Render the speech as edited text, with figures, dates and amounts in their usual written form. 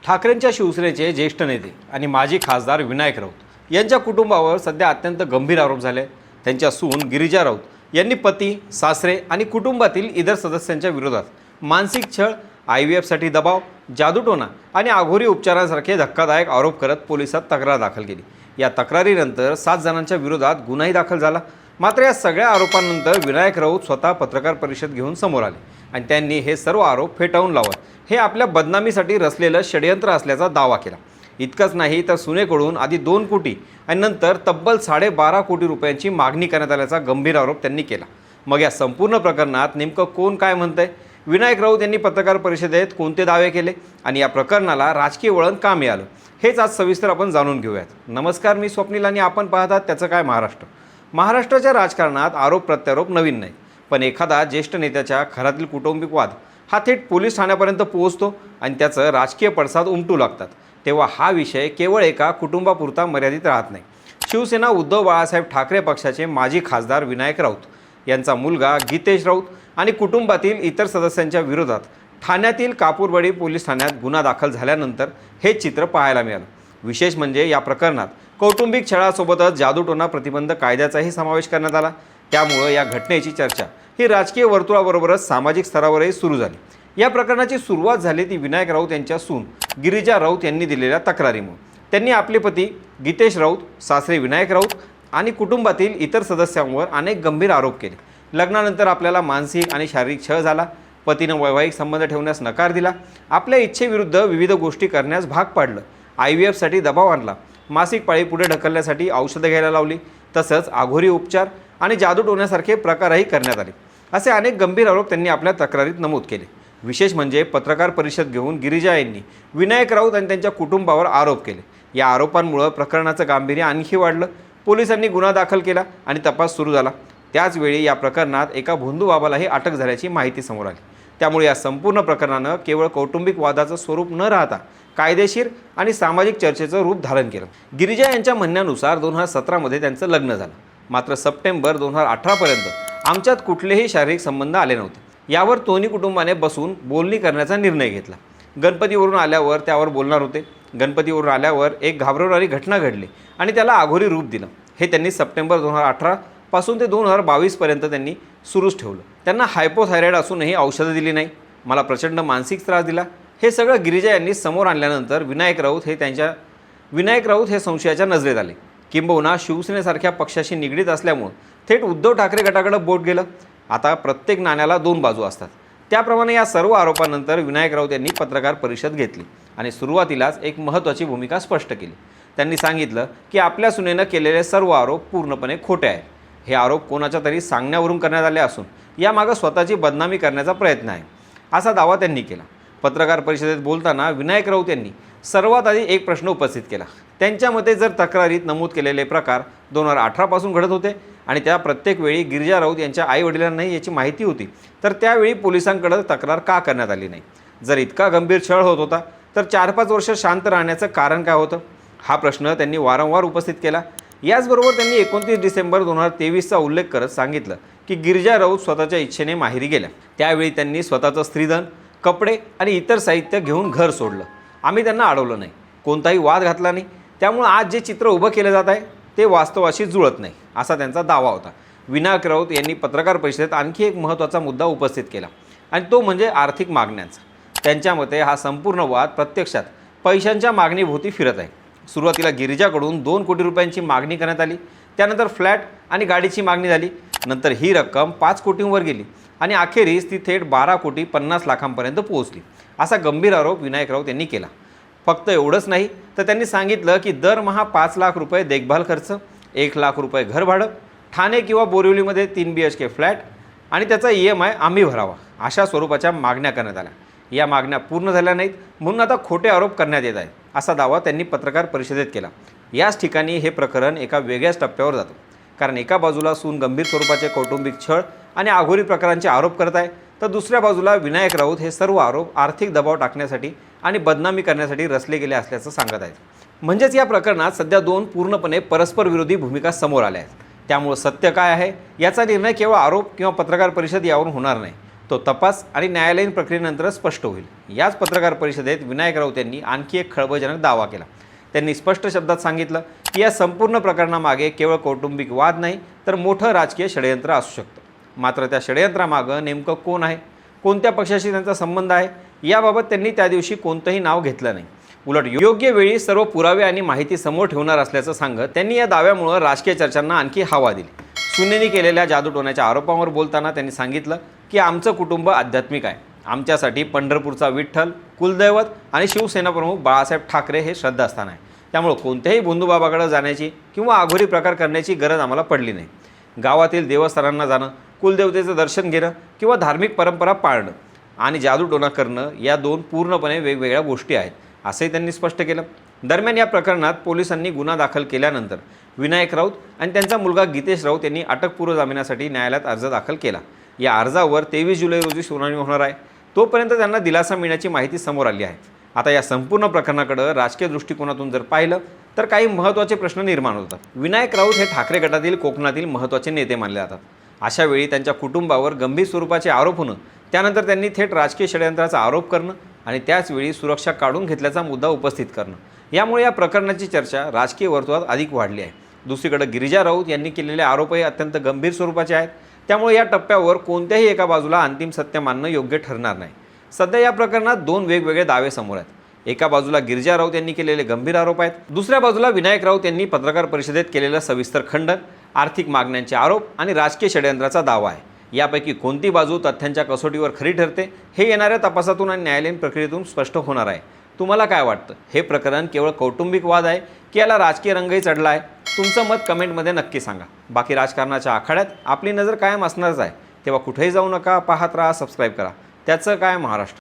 ठाकरेंच्या शिवसेनेचे ज्येष्ठ नेते आणि माजी खासदार विनायक राऊत यांच्या कुटुंबावर सध्या अत्यंत गंभीर आरोप झाले. त्यांच्या सून गिरिजा राऊत यांनी पती, सासरे आणि कुटुंबातील इतर सदस्यांच्या विरोधात मानसिक छळ, IVFसाठी दबाव, जादूटोणा आणि आघोरी उपचारांसारखे धक्कादायक आरोप करत पोलिसात तक्रार दाखल केली. या तक्रारीनंतर 7 जणांच्या विरोधात गुन्हाही दाखल झाला. मात्र या सगळ्या आरोपांनंतर विनायक राऊत स्वतः पत्रकार परिषद घेऊन समोर आले आणि त्यांनी हे सर्व आरोप फेटाळून लावत हे आपल्या बदनामीसाठी रचलेलं षडयंत्र असल्याचा दावा केला. इतकंच नाही तर सुनेकडून आधी 2 कोटी आणि नंतर तब्बल 12.5 कोटी रुपयांची मागणी करण्यात आल्याचा गंभीर आरोप त्यांनी केला. मग या संपूर्ण प्रकरणात नेमकं कोण काय म्हणतंय, विनायक राऊत यांनी पत्रकार परिषदेत कोणते दावे केले आणि या प्रकरणाला राजकीय वळण का मिळालं, हेच आज सविस्तर आपण जाणून घेऊयात. नमस्कार, मी स्वप्नील आणि आपण पाहतात त्याचं काय महाराष्ट्र. महाराष्ट्राच्या राजकारणात आरोप प्रत्यारोप नवीन नाही, पण एखादा ज्येष्ठ नेत्याच्या घरातील कौटुंबिक वाद हा थेट पोलीस ठाण्यापर्यंत पोहोचतो आणि त्याचं राजकीय पडसाद उमटू लागतात, तेव्हा हा विषय केवळ एका कुटुंबापुरता मर्यादित राहत नाही. शिवसेना उद्धव बाळासाहेब ठाकरे पक्षाचे माजी खासदार विनायक राऊत यांचा मुलगा गीतेश राऊत आणि कुटुंबातील इतर सदस्यांच्या विरोधात ठाण्यातील कापूरवाडी पोलीस ठाण्यात गुन्हा दाखल झाल्यानंतर हे चित्र पाहायला मिळालं. विशेष म्हणजे या प्रकरणात कौटुंबिक छळासोबतच जादूटोणा प्रतिबंध कायद्याचाही समावेश करण्यात आला. त्यामुळे या घटनेची चर्चा ही राजकीय वर्तुळाबरोबरच सामाजिक स्तरावरही सुरू झाली. या प्रकरणाची सुरुवात झाली ती विनायक राऊत यांच्या सून गिरिजा राऊत यांनी दिलेल्या तक्रारीमुळे. त्यांनी आपले पती गीतेश राऊत, सासरे विनायक राऊत आणि कुटुंबातील इतर सदस्यांवर अनेक गंभीर आरोप केले. लग्नानंतर आपल्याला मानसिक आणि शारीरिक छळ झाला, पतीनं वैवाहिक संबंध ठेवण्यास नकार दिला, आपल्या इच्छेविरुद्ध विविध गोष्टी करण्यास भाग पाडलं, IVFसाठी दबाव आणला, मासिक पाळी पुढे ढकलण्यासाठी औषधं घ्यायला लावली, तसंच आघोरी उपचार आणि जादूटोण्यासारखे प्रकारही करण्यात आले. असे अनेक गंभीर आरोप त्यांनी आपल्या तक्रारीत नमूद केले. विशेष म्हणजे पत्रकार परिषद घेऊन गिरिजा यांनी विनायक राऊत आणि त्यांच्या कुटुंबावर आरोप केले. या आरोपांमुळे प्रकरणाचं गांभीर्य आणखी वाढलं. पोलिसांनी गुन्हा दाखल केला आणि तपास सुरू झाला. त्याचवेळी या प्रकरणात एका भोंदू बाबालाही अटक झाल्याची माहिती समोर आली. त्यामुळे या संपूर्ण प्रकरणानं केवळ कौटुंबिक वादाचं स्वरूप न राहता कायदेशीर आणि सामाजिक चर्चेचं रूप धारण केलं. गिरिजा यांच्या म्हणण्यानुसार 2017 त्यांचं लग्न झालं. मात्र सप्टेंबर 2018 आमच्यात कुठलेही शारीरिक संबंध आले नव्हते. यावर दोन्ही कुटुंबाने बसून बोलणी करण्याचा निर्णय घेतला. गणपतीवरून आल्यावर त्यावर बोलणार होते. गणपतीवरून आल्यावर एक घाबरवणारी घटना घडली आणि त्याला आघोरी रूप दिलं. हे त्यांनी सप्टेंबर 2018 पासून ते 2022 त्यांनी सुरूच ठेवलं. त्यांना हायपोथायरॉईड असूनही औषधं दिली नाही. मला प्रचंड मानसिक त्रास दिला. हे सगळं गिरिजा यांनी समोर आणल्यानंतर विनायक राऊत हे संशयाच्या नजरेत आले. किंबहुना शिवसेनेसारख्या पक्षाशी निगडीत असल्यामुळे थेट उद्धव ठाकरे गटाकडे बोट गेलं. आता प्रत्येक नाण्याला 2 बाजू असतात. त्याप्रमाणे या सर्व आरोपांनंतर विनायक राऊत यांनी पत्रकार परिषद घेतली आणि सुरुवातीलाच एक महत्त्वाची भूमिका स्पष्ट केली. त्यांनी सांगितलं की आपल्या सुनेनं केलेले सर्व आरोप पूर्णपणे खोटे आहेत. हे आरोप कोणाच्या तरी सांगण्यावरून करण्यात आले असून यामागं स्वतःची बदनामी करण्याचा प्रयत्न आहे, असा दावा त्यांनी केला. पत्रकार परिषदेत बोलताना विनायक राऊत यांनी सर्वात आधी एक प्रश्न उपस्थित केला. त्यांच्या मते जर तक्रारीत नमूद केलेले प्रकार 2018 पासून घडत होते आणि त्या प्रत्येक वेळी गिरिजा राऊत यांच्या आईवडिलांनाही याची माहिती होती, तर त्यावेळी पोलिसांकडे तक्रार का करण्यात आली नाही? जर इतका गंभीर छळ होत होता तर 4-5 वर्ष शांत राहण्याचं कारण काय होतं? हा प्रश्न त्यांनी वारंवार उपस्थित केला. याचबरोबर त्यांनी 29 डिसेंबर 2023चा उल्लेख करत सांगितलं की गिरिजा राऊत स्वतःच्या इच्छेने माहेरी गेल्या. त्यावेळी त्यांनी स्वतःचं स्त्रीधन, कपडे आणि इतर साहित्य घेऊन घर सोडलं. आम्ही त्यांना अडवलं नाही, कोणताही वाद घातला नाही. त्यामुळे आज जे चित्र उभं केलं जात आहे ते वास्तवाशी जुळत नाही, असा त्यांचा दावा होता. विनायक राऊत यांनी पत्रकार परिषदेत आणखी एक महत्त्वाचा मुद्दा उपस्थित केला आणि तो म्हणजे आर्थिक मागण्यांचा. त्यांच्या मते हा संपूर्ण वाद प्रत्यक्षात पैशांच्या मागणीभोवती फिरत आहे. सुरुवातीला गिरिजाकडून 2 कोटी रुपयांची मागणी करण्यात आली. त्यानंतर फ्लॅट आणि गाडीची मागणी झाली. नंतर ही रक्कम 5 कोटींवर गेली आणि अखेरीस ती थेट 12,50,00,000पर्यंत पोहोचली, असा गंभीर आरोप विनायक राऊत यांनी केला. फक्त एवढंच नाही तर त्यांनी सांगितलं की दरमहा 5 लाख रुपये देखभाल खर्च, 1 लाख रुपये घर भाडं, ठाणे किंवा बोरिवलीमध्ये 3 BHK फ्लॅट आणि त्याचा EMI आम्ही भरावा, अशा स्वरूपाच्या मागण्या करण्यात आल्या. या मागण्या पूर्ण झाल्या नाहीत म्हणून आता खोटे आरोप करण्यात येत आहेत, असा दावा त्यांनी पत्रकार परिषदेत केला. याच ठिकाणी हे प्रकरण एका वेगळ्याच टप्प्यावर जातं. कारण एका बाजूला सून गंभीर स्वरूपाचे कौटुंबिक छळ आणि आघोरी प्रकारांचे आरोप करत आहे, तर दुसऱ्या बाजूला विनायक राऊत हे सर्व आरोप आर्थिक दबाव टाकण्यासाठी आणि बदनामी करण्यासाठी रचले गेले असल्याचं सांगत आहेत. म्हणजेच या प्रकरणात सध्या 2 पूर्णपणे परस्पर विरोधी भूमिका समोर आल्या आहेत. त्यामुळे सत्य काय आहे याचा निर्णय केवळ आरोप किंवा पत्रकार परिषद यावरून होणार नाही. तो तपास आणि न्यायालयीन प्रक्रियेनंतर स्पष्ट होईल। याच पत्रकार परिषदेत विनायक राऊत यांनी आणखी एक खळबळजनक दावा केला। त्यांनी स्पष्ट शब्दात सांगितलं की या संपूर्ण प्रकरणामागे केवळ कौटुंबिक वाद नाही तर मोठं राजकीय षडयंत्र असू शकतं। मात्र त्या षडयंत्रामागं नेमकं कोण आहे, कोणत्या पक्षाशी त्यांचा संबंध आहे, याबाबत त्यांनी त्या दिवशी कोणतंही नाव घेतलं नाही। उलट योग्य वेळी सर्व पुरावे आणि माहिती समोर ठेवणार असल्याचं सांगत त्यांनी या दाव्यामुळे राजकीय चर्चांना आणखी हवा दिली। सुनेनी केलेल्या जादूटोण्याच्या आरोपांवर बोलताना त्यांनी सांगितलं की आमचं कुटुंब आध्यात्मिक आहे। आमच्यासाठी पंढरपूरचा विठ्ठल, कुलदैवत आणि शिवसेना प्रमुख बाळासाहेब ठाकरे हे श्रद्धास्थान आहे। त्यामुळे कोणत्याही भोंदूबाबाकडे जाण्याची किंवा अघोरी प्रकार करण्याची गरज आम्हाला पडली नाही। गावातील देवस्थानांना जाणं, कुलदेवतेचं दर्शन घेणं किंवा धार्मिक परंपरा पाळणं आणि जादूटोणा करणं या दोन पूर्णपणे वेगवेगळ्या गोष्टी आहेत, असंही त्यांनी स्पष्ट केलं। दरम्यान या प्रकरणात पोलिसांनी गुन्हा दाखल केल्यानंतर विनायक राऊत आणि त्यांचा मुलगा गीतेश राऊत यांनी अटकपूर्व जामिनासाठी न्यायालयात अर्ज दाखल केला। या अर्जावर 23 जुलै रोजी सुनावणी होणार आहे। तोपर्यंत त्यांना दिलासा मिळण्याची माहिती समोर आली आहे। आता या संपूर्ण प्रकरणाकडे राजकीय दृष्टिकोनातून जर पाहिलं तर काही महत्त्वाचे प्रश्न निर्माण होतात। विनायक राऊत हे ठाकरे गटातील कोकणातील महत्त्वाचे नेते मानले जातात। अशा वेळी त्यांच्या कुटुंबावर गंभीर स्वरूपाचे आरोप होणं, त्यानंतर त्यांनी थेट राजकीय षडयंत्राचा आरोप करणं आणि त्याचवेळी सुरक्षा काढून घेतल्याचा मुद्दा उपस्थित करणं, यामुळे या प्रकरणाची चर्चा राजकीय वर्तुळात अधिक वाढली आहे। दुसरीकडे गिरिजा राऊत यांनी केलेले आरोपही अत्यंत गंभीर स्वरूपाचे आहेत। त्यामुळे या टप्प्यावर कोणत्याही एका बाजूला अंतिम सत्य मानणं योग्य ठरणार नाही। सध्या या प्रकरणात दोन वेगवेगळे दावे समोर आहेत। एका बाजूला गिरिजा राऊत यांनी केलेले गंभीर आरोप आहेत, दुसऱ्या बाजूला विनायक राऊत यांनी पत्रकार परिषदेत केलेलं सविस्तर खंडन, आर्थिक मागण्यांचे आरोप आणि राजकीय षडयंत्राचा दावा आहे। यापैकी कोणती बाजू तथ्यांच्या कसोटीवर खरी ठरते हे येणाऱ्या तपासातून आणि न्यायालयीन प्रक्रियेतून स्पष्ट होणार आहे। तुम्हाला काय वाटतं, हे प्रकरण केवळ कौटुंबिक वाद आहे की याला राजकीय रंगही चढला आहे? तुमचं मत कमेंटमध्ये नक्की सांगा। बाकी राजकारणाच्या आखाड्यात आपली नजर कायम असणारच आहे, तेव्हा कुठेही जाऊ नका, पाहत राहा, सबस्क्राईब करा। त्याचं काय महाराष्ट्र।